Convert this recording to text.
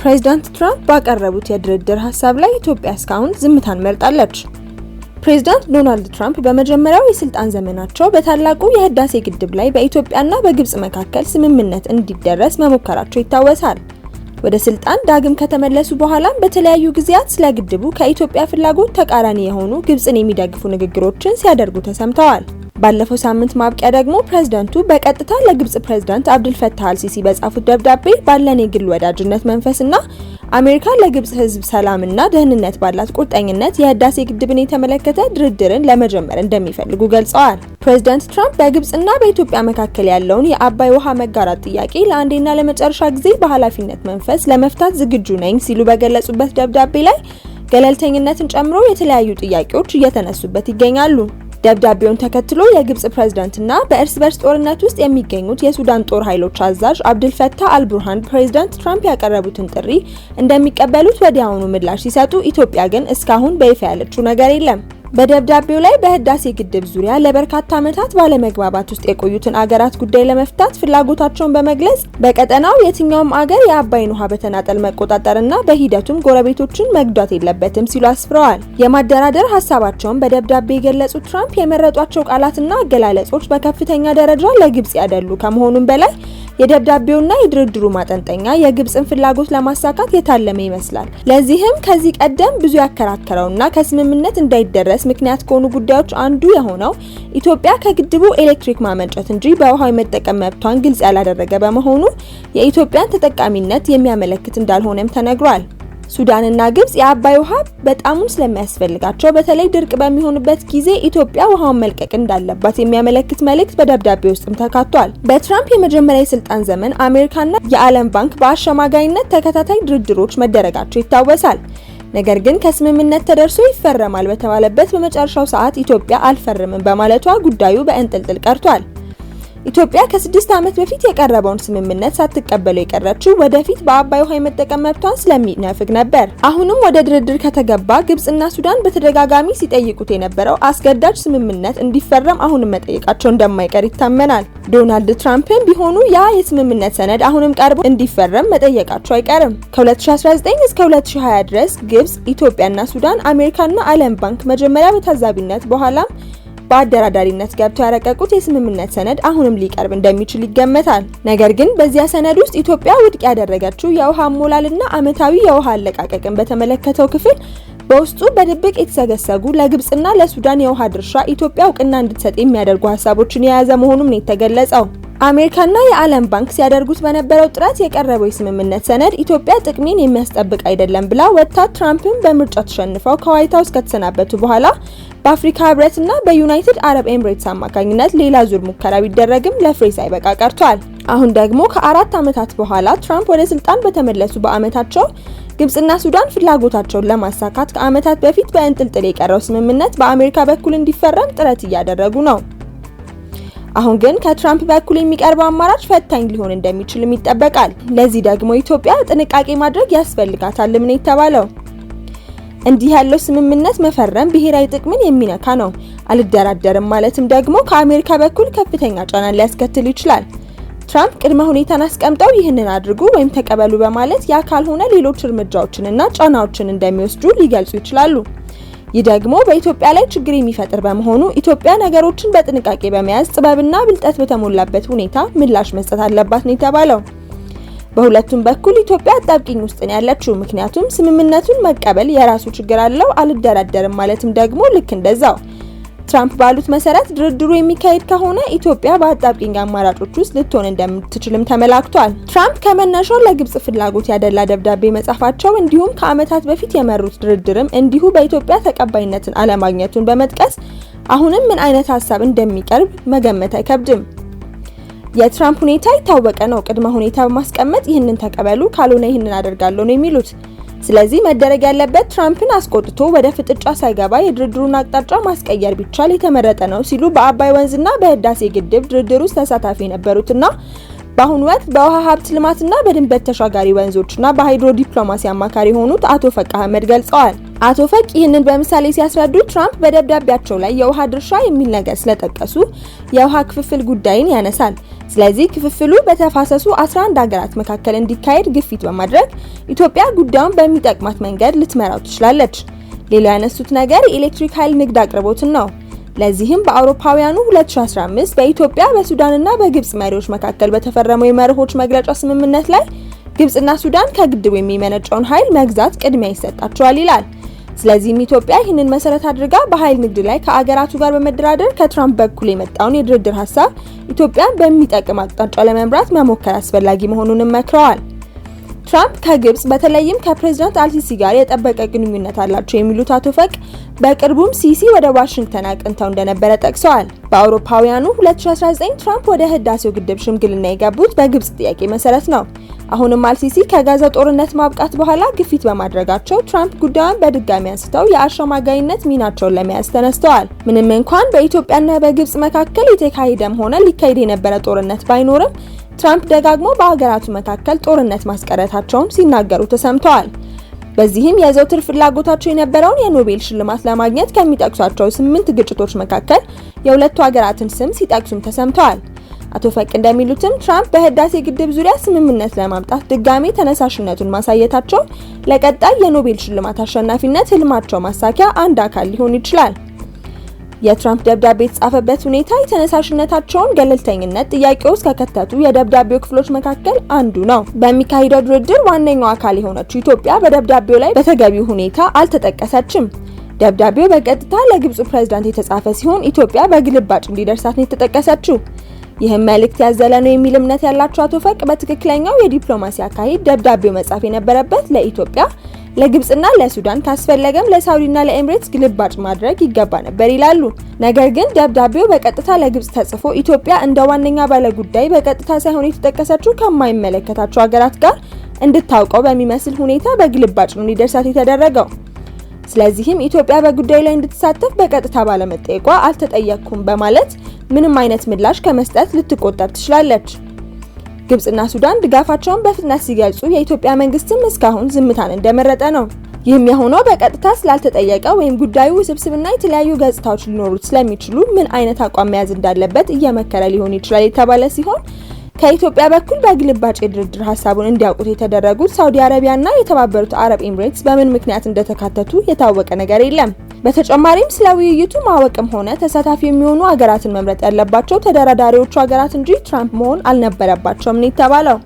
ፕሬዝዳንት ትራምፕ ባቀረቡት የድርድር ሐሳብ ላይ ኢትዮጵያ እስካሁን ዝምታን መርጣለች። ፕሬዝዳንት ዶናልድ ትራምፕ በመጀመሪያው የስልጣን ዘመናቸው በታላቁ የህዳሴ ግድብ ላይ በኢትዮጵያና በግብጽ መካከል ስምምነት እንዲደረስ መሞከራቸው ይታወሳል። ወደ ስልጣን ዳግም ከተመለሱ በኋላም በተለያዩ ጊዜያት ስለ ግድቡ ከኢትዮጵያ ፍላጎት ተቃራኒ የሆኑ ግብጽን የሚደግፉ ንግግሮችን ሲያደርጉ ተሰምተዋል። ባለፈው ሳምንት ማብቂያ ደግሞ ፕሬዝዳንቱ በቀጥታ ለግብጽ ፕሬዝዳንት አብዱልፈታህ አልሲሲ በጻፉት ደብዳቤ ባለን የግል ወዳጅነት መንፈስና አሜሪካ ለግብጽ ህዝብ ሰላምና ደህንነት ባላት ቁርጠኝነት የህዳሴ ግድብን የተመለከተ ድርድርን ለመጀመር እንደሚፈልጉ ገልጸዋል። ፕሬዝዳንት ትራምፕ በግብጽና በኢትዮጵያ መካከል ያለውን የአባይ ውሃ መጋራት ጥያቄ ለአንዴና ለመጨረሻ ጊዜ በኃላፊነት መንፈስ ለመፍታት ዝግጁ ነኝ ሲሉ በገለጹበት ደብዳቤ ላይ ገለልተኝነትን ጨምሮ የተለያዩ ጥያቄዎች እየተነሱበት ይገኛሉ። ደብዳቤውን ተከትሎ የግብጽ ፕሬዝዳንትና በእርስ በርስ ጦርነት ውስጥ የሚገኙት የሱዳን ጦር ኃይሎች አዛዥ አብዱልፈታህ አልቡርሃን ፕሬዝዳንት ትራምፕ ያቀረቡትን ጥሪ እንደሚቀበሉት ወዲያውኑ ምላሽ ሲሰጡ፣ ኢትዮጵያ ግን እስካሁን በይፋ ያለችው ነገር የለም። በደብዳቤው ላይ በህዳሴ ግድብ ዙሪያ ለበርካታ ዓመታት ባለመግባባት ውስጥ የቆዩትን አገራት ጉዳይ ለመፍታት ፍላጎታቸውን በመግለጽ በቀጠናው የትኛውም አገር የአባይን ውሃ በተናጠል መቆጣጠርና በሂደቱም ጎረቤቶችን መጉዳት የለበትም ሲሉ አስፍረዋል። የማደራደር ሐሳባቸውን በደብዳቤ የገለጹት ትራምፕ የመረጧቸው ቃላትና አገላለጾች በከፍተኛ ደረጃ ለግብጽ ያደሉ ከመሆኑም በላይ የደብዳቤውና የድርድሩ ማጠንጠኛ የግብጽን ፍላጎት ለማሳካት የታለመ ይመስላል። ለዚህም ከዚህ ቀደም ብዙ ያከራከረውና ከስምምነት እንዳይደረስ ምክንያት ከሆኑ ጉዳዮች አንዱ የሆነው ኢትዮጵያ ከግድቡ ኤሌክትሪክ ማመንጨት እንጂ በውሃው የመጠቀም መብቷን ግልጽ ያላደረገ በመሆኑ የኢትዮጵያን ተጠቃሚነት የሚያመለክት እንዳልሆነም ተነግሯል። ሱዳንና ግብጽ የአባይ ውሃ በጣሙን ስለሚያስፈልጋቸው በተለይ ድርቅ በሚሆንበት ጊዜ ኢትዮጵያ ውሃውን መልቀቅ እንዳለባት የሚያመለክት መልእክት በደብዳቤው ውስጥም ተካቷል። በትራምፕ የመጀመሪያ የስልጣን ዘመን አሜሪካና የዓለም ባንክ በአሸማጋይነት ተከታታይ ድርድሮች መደረጋቸው ይታወሳል። ነገር ግን ከስምምነት ተደርሶ ይፈረማል በተባለበት በመጨረሻው ሰዓት ኢትዮጵያ አልፈርምም በማለቷ ጉዳዩ በእንጥልጥል ቀርቷል። ኢትዮጵያ ከ6 ዓመት በፊት የቀረበውን ስምምነት ሳትቀበለው የቀረችው ወደፊት በአባይ ውሃ የመጠቀም መብቷን ስለሚነፍግ ነበር። አሁንም ወደ ድርድር ከተገባ ግብጽና ሱዳን በተደጋጋሚ ሲጠይቁት የነበረው አስገዳጅ ስምምነት እንዲፈረም አሁንም መጠየቃቸው እንደማይቀር ይታመናል። ዶናልድ ትራምፕም ቢሆኑ ያ የስምምነት ሰነድ አሁንም ቀርቦ እንዲፈረም መጠየቃቸው አይቀርም። ከ2019 እስከ 2020 ድረስ ግብጽ፣ ኢትዮጵያና ሱዳን አሜሪካና ዓለም ባንክ መጀመሪያ በታዛቢነት በኋላም በአደራዳሪነት ገብተው ያረቀቁት የስምምነት ሰነድ አሁንም ሊቀርብ እንደሚችል ይገመታል። ነገር ግን በዚያ ሰነድ ውስጥ ኢትዮጵያ ውድቅ ያደረገችው የውሃ አሞላልና ዓመታዊ የውሃ አለቃቀቅን በተመለከተው ክፍል በውስጡ በድብቅ የተሰገሰጉ ለግብጽና ለሱዳን የውሃ ድርሻ ኢትዮጵያ እውቅና እንድትሰጥ የሚያደርጉ ሐሳቦችን የያዘ መሆኑም ነው የተገለጸው። አሜሪካና የዓለም ባንክ ሲያደርጉት በነበረው ጥረት የቀረበው የስምምነት ሰነድ ኢትዮጵያ ጥቅሜን የሚያስጠብቅ አይደለም ብላ ወጣት ትራምፕን በምርጫ ተሸንፈው ከዋይት ሃውስ ከተሰናበቱ በኋላ በአፍሪካ ህብረትና በዩናይትድ አረብ ኤምሬትስ አማካኝነት ሌላ ዙር ሙከራ ቢደረግም ለፍሬ ሳይበቃ ቀርቷል። አሁን ደግሞ ከ4 ዓመታት በኋላ ትራምፕ ወደ ስልጣን በተመለሱ በአመታቸው ግብጽና ሱዳን ፍላጎታቸውን ለማሳካት ከአመታት በፊት በእንጥልጥል የቀረው ስምምነት በአሜሪካ በኩል እንዲፈረም ጥረት እያደረጉ ነው። አሁን ግን ከትራምፕ በኩል የሚቀርበው አማራጭ ፈታኝ ሊሆን እንደሚችልም ይጠበቃል። ለዚህ ደግሞ ኢትዮጵያ ጥንቃቄ ማድረግ ያስፈልጋታል ምን የተባለው። እንዲህ ያለው ስምምነት መፈረም ብሔራዊ ጥቅምን የሚነካ ነው። አልደራደርም ማለትም ደግሞ ከአሜሪካ በኩል ከፍተኛ ጫና ሊያስከትል ይችላል። ትራምፕ ቅድመ ሁኔታን አስቀምጠው ይህንን አድርጉ ወይም ተቀበሉ በማለት ያ ካልሆነ ሌሎች እርምጃዎችንና ጫናዎችን እንደሚወስዱ ሊገልጹ ይችላሉ። ይህ ደግሞ በኢትዮጵያ ላይ ችግር የሚፈጥር በመሆኑ ኢትዮጵያ ነገሮችን በጥንቃቄ በመያዝ ጥበብና ብልጠት በተሞላበት ሁኔታ ምላሽ መስጠት አለባት ነው የተባለው። በሁለቱም በኩል ኢትዮጵያ አጣብቂኝ ውስጥ ነው ያለችው። ምክንያቱም ስምምነቱን መቀበል የራሱ ችግር አለው፣ አልደራደርም ማለትም ደግሞ ልክ እንደዛው። ትራምፕ ባሉት መሰረት ድርድሩ የሚካሄድ ከሆነ ኢትዮጵያ በአጣብቂኝ አማራጮች ውስጥ ልትሆን እንደምትችልም ተመላክቷል። ትራምፕ ከመነሻው ለግብጽ ፍላጎት ያደላ ደብዳቤ መጻፋቸው እንዲሁም ከዓመታት በፊት የመሩት ድርድርም እንዲሁ በኢትዮጵያ ተቀባይነትን አለማግኘቱን በመጥቀስ አሁንም ምን አይነት ሐሳብ እንደሚቀርብ መገመት አይከብድም። የትራምፕ ሁኔታ የታወቀ ነው። ቅድመ ሁኔታ በማስቀመጥ ይህንን ተቀበሉ፣ ካልሆነ ይህንን አደርጋለሁ ነው የሚሉት። ስለዚህ መደረግ ያለበት ትራምፕን አስቆጥቶ ወደ ፍጥጫ ሳይገባ የድርድሩን አቅጣጫ ማስቀየር ቢቻል የተመረጠ ነው ሲሉ በአባይ ወንዝና በህዳሴ ግድብ ድርድር ውስጥ ተሳታፊ የነበሩትና በአሁኑ ወቅት በውሃ ሀብት ልማትና በድንበር ተሻጋሪ ወንዞችና በሃይድሮ ዲፕሎማሲ አማካሪ የሆኑት አቶ ፈቅ አህመድ ገልጸዋል። አቶ ፈቅ ይህንን በምሳሌ ሲያስረዱ ትራምፕ በደብዳቤያቸው ላይ የውሃ ድርሻ የሚል ነገር ስለጠቀሱ የውሃ ክፍፍል ጉዳይን ያነሳል። ስለዚህ ክፍፍሉ በተፋሰሱ 11 ሀገራት መካከል እንዲካሄድ ግፊት በማድረግ ኢትዮጵያ ጉዳዩን በሚጠቅማት መንገድ ልትመራው ትችላለች። ሌላ ያነሱት ነገር የኤሌክትሪክ ኃይል ንግድ አቅርቦትን ነው። ለዚህም በአውሮፓውያኑ 2015 በኢትዮጵያ በሱዳንና በግብጽ መሪዎች መካከል በተፈረመው የመርሆች መግለጫ ስምምነት ላይ ግብጽና ሱዳን ከግድቡ የሚመነጨውን ኃይል መግዛት ቅድሚያ ይሰጣቸዋል ይላል። ስለዚህም ኢትዮጵያ ይህንን መሰረት አድርጋ በኃይል ንግድ ላይ ከአገራቱ ጋር በመደራደር ከትራምፕ በኩል የመጣውን የድርድር ሐሳብ ኢትዮጵያን በሚጠቅም አቅጣጫ ለመምራት መሞከር አስፈላጊ መሆኑንም መክረዋል። ትራምፕ ከግብጽ በተለይም ከፕሬዝዳንት አልሲሲ ጋር የጠበቀ ግንኙነት አላቸው የሚሉት አቶ ፈቅ በቅርቡም ሲሲ ወደ ዋሽንግተን አቅንተው እንደነበረ ጠቅሰዋል። በአውሮፓውያኑ 2019 ትራምፕ ወደ ህዳሴው ግድብ ሽምግልና የገቡት በግብጽ ጥያቄ መሰረት ነው። አሁንም አልሲሲ ከጋዛው ጦርነት ማብቃት በኋላ ግፊት በማድረጋቸው ትራምፕ ጉዳዩን በድጋሚ አንስተው የአሸማጋይነት ሚናቸውን ለመያዝ ተነስተዋል። ምንም እንኳን በኢትዮጵያና በግብጽ መካከል የተካሄደም ሆነ ሊካሄድ የነበረ ጦርነት ባይኖርም ትራምፕ ደጋግሞ በአገራቱ መካከል ጦርነት ማስቀረታቸውን ሲናገሩ ተሰምተዋል። በዚህም የዘውትር ፍላጎታቸው የነበረውን የኖቤል ሽልማት ለማግኘት ከሚጠቅሷቸው 8 ግጭቶች መካከል የሁለቱ ሀገራትን ስም ሲጠቅሱም ተሰምተዋል። አቶ ፈቅ እንደሚሉትም ትራምፕ በህዳሴ ግድብ ዙሪያ ስምምነት ለማምጣት ድጋሚ ተነሳሽነቱን ማሳየታቸው ለቀጣይ የኖቤል ሽልማት አሸናፊነት ህልማቸው ማሳኪያ አንድ አካል ሊሆን ይችላል። የትራምፕ ደብዳቤ የተጻፈበት ሁኔታ የተነሳሽነታቸውን ገለልተኝነት ጥያቄ ውስጥ ከከተቱ የደብዳቤው ክፍሎች መካከል አንዱ ነው። በሚካሄደው ድርድር ዋነኛው አካል የሆነችው ኢትዮጵያ በደብዳቤው ላይ በተገቢው ሁኔታ አልተጠቀሰችም። ደብዳቤው በቀጥታ ለግብጽ ፕሬዝዳንት የተጻፈ ሲሆን ኢትዮጵያ በግልባጭ እንዲደርሳት ነው የተጠቀሰችው። ይህም መልእክት ያዘለ ነው የሚል እምነት ያላቸው አቶ ፈቅ በትክክለኛው የዲፕሎማሲ አካሄድ ደብዳቤው መጻፍ የነበረበት ለኢትዮጵያ፣ ለግብጽና ለሱዳን ካስፈለገም ለሳውዲና ለኤምሬትስ ግልባጭ ማድረግ ይገባ ነበር ይላሉ። ነገር ግን ደብዳቤው በቀጥታ ለግብጽ ተጽፎ ኢትዮጵያ እንደ ዋነኛ ባለጉዳይ በቀጥታ ሳይሆን የተጠቀሰችው ከማይመለከታቸው ሀገራት ጋር እንድታውቀው በሚመስል ሁኔታ በግልባጭ ነው እንዲደርሳት የተደረገው። ስለዚህም ኢትዮጵያ በጉዳዩ ላይ እንድትሳተፍ በቀጥታ ባለመጠየቋ አልተጠየቅኩም በማለት ምንም አይነት ምላሽ ከመስጠት ልትቆጠብ ትችላለች። ግብጽና ሱዳን ድጋፋቸውን በፍጥነት ሲገልጹ የኢትዮጵያ መንግስትም እስካሁን ዝምታን እንደመረጠ ነው። ይህም የሆነው በቀጥታ ስላልተጠየቀ ወይም ጉዳዩ ውስብስብና የተለያዩ ገጽታዎች ሊኖሩት ስለሚችሉ ምን አይነት አቋም መያዝ እንዳለበት እየመከረ ሊሆን ይችላል የተባለ ሲሆን ከኢትዮጵያ በኩል በግልባጭ የድርድር ሐሳቡን እንዲያውቁት የተደረጉት ሳውዲ አረቢያና የተባበሩት አረብ ኤምሬትስ በምን ምክንያት እንደተካተቱ የታወቀ ነገር የለም። በተጨማሪም ስለ ውይይቱ ማወቅም ሆነ ተሳታፊ የሚሆኑ ሀገራትን መምረጥ ያለባቸው ተደራዳሪዎቹ ሀገራት እንጂ ትራምፕ መሆን አልነበረባቸውም ነው የተባለው።